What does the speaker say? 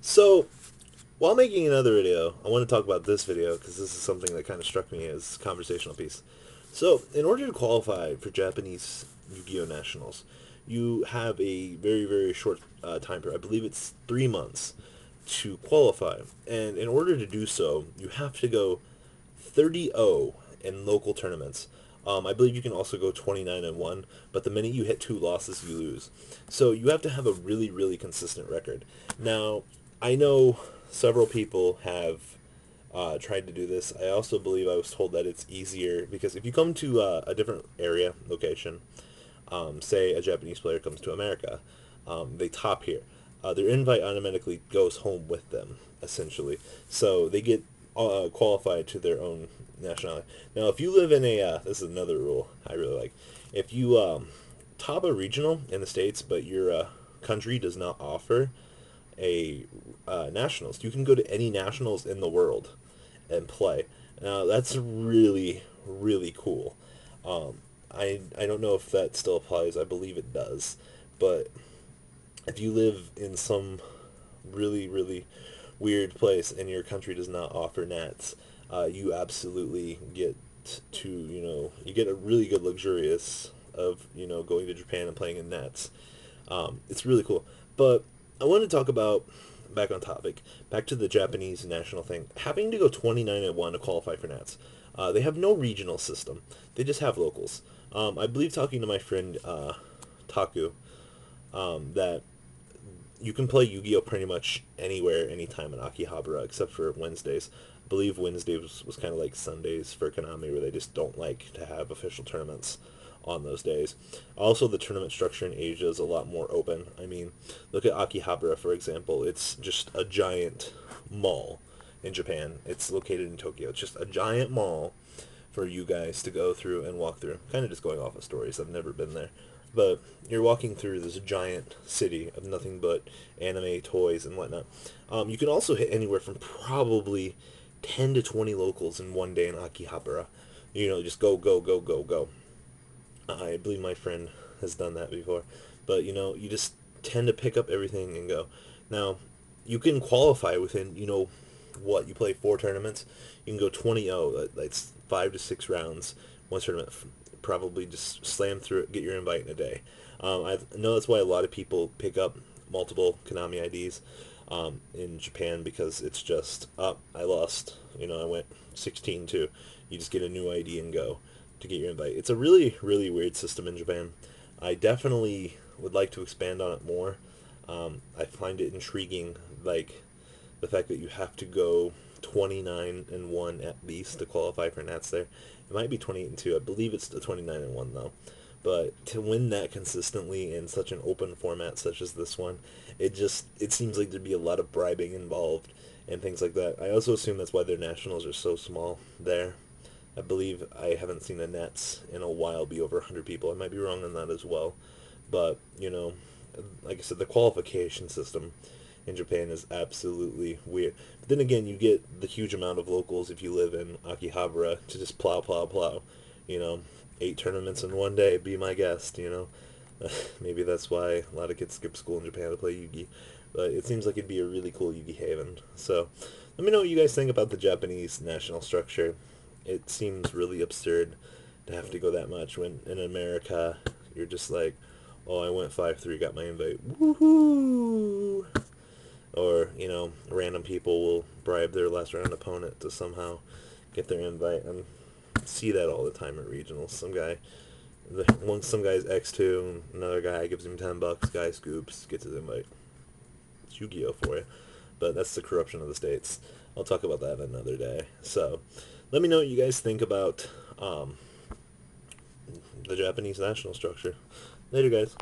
So, while making another video, I want to talk about this video because this is something that kind of struck me as a conversational piece. So, in order to qualify for Japanese Yu-Gi-Oh! Nationals, you have a very, very short time period. I believe it's 3 months to qualify. And in order to do so, you have to go 30-0 in local tournaments. I believe you can also go 29-1, but the minute you hit 2 losses, you lose. So you have to have a really, really consistent record. Now, I know several people have tried to do this. I also believe I was told that it's easier because if you come to a different area, location, say a Japanese player comes to America, they top here. Their invite automatically goes home with them, essentially. So they get qualified to their own nationality. Now, if you live in this is another rule I really like. If you top a regional in the States, but your country does not offer a nationals, you can go to any nationals in the world and play. Now, that's really, really cool. I don't know if that still applies. I believe it does. But if you live in some really, really weird place and your country does not offer nats, you absolutely get to, you get a really good luxurious of, going to Japan and playing in nats. It's really cool. But I want to talk about, back on topic, back to the Japanese national thing. Having to go 29-1 to qualify for nats. They have no regional system. They just have locals. I believe talking to my friend Taku, that you can play Yu-Gi-Oh! Pretty much anywhere, anytime in Akihabara, except for Wednesdays. I believe Wednesdays was kind of like Sundays for Konami, where they just don't like to have official tournaments on those days. Also, the tournament structure in Asia is a lot more open. I mean, look at Akihabara, for example. It's just a giant mall in Japan. It's located in Tokyo. It's just a giant mall for you guys to go through and walk through. Kind of just going off of stories. I've never been there. But you're walking through this giant city of nothing but anime, toys, and whatnot. You can also hit anywhere from probably 10 to 20 locals in one day in Akihabara. Just go, go, go, go, go. I believe my friend has done that before. But, you just tend to pick up everything and go. Now, you can qualify within, what? You play 4 tournaments. You can go 20-0. That's 5 to 6 rounds. One tournament, probably just slam through it, get your invite in a day. I know that's why a lot of people pick up multiple Konami IDs in Japan, because it's just, I lost. I went 16-2. You just get a new ID and go to get your invite. It's a really, really weird system in Japan. I definitely would like to expand on it more. I find it intriguing, like the fact that you have to go 29-1 at least to qualify for Nats there. It might be 28-2. I believe it's the 29-1 though. But to win that consistently in such an open format such as this one, it seems like there'd be a lot of bribing involved and things like that. I also assume that's why their nationals are so small there. I believe I haven't seen the nets in a while be over 100 people. I might be wrong on that as well. But, like I said, the qualification system in Japan is absolutely weird. But then again, you get the huge amount of locals if you live in Akihabara to just plow, plow, plow. You know, 8 tournaments in one day, be my guest. Maybe that's why a lot of kids skip school in Japan to play Yugi. But it seems like it'd be a really cool Yugi haven. So, let me know what you guys think about the Japanese national structure. It seems really absurd to have to go that much when in America you're just like, oh, I went 5-3, got my invite. Woohoo! Or, random people will bribe their last round opponent to somehow get their invite. And see that all the time at regionals. Some guy's X2, another guy gives him $10, guy scoops, gets his invite. It's Yu-Gi-Oh for you. But that's the corruption of the states. I'll talk about that another day. So, let me know what you guys think about the Japanese national structure. Later, guys.